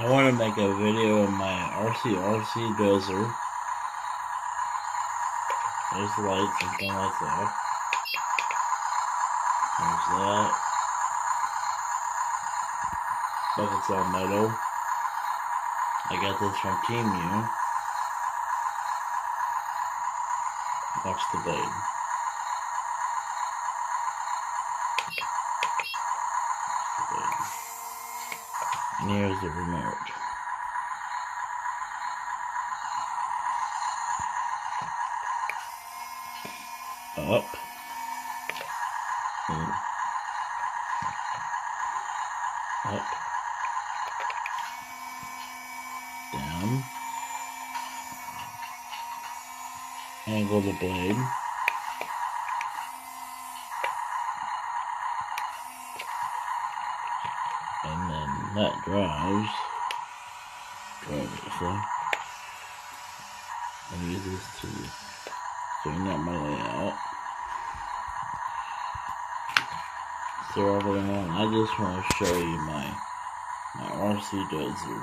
I want to make a video of my RC Bulldozer. There's the lights and turn lights off. There's that. Bucket's all metal. I got this from Team U. Watch the blade. And here's the remote. Up. Up. Down. Angle the blade. And then that drives it, so I use this to straighten out my layout. So everyone, I just want to show you my RC Bulldozer.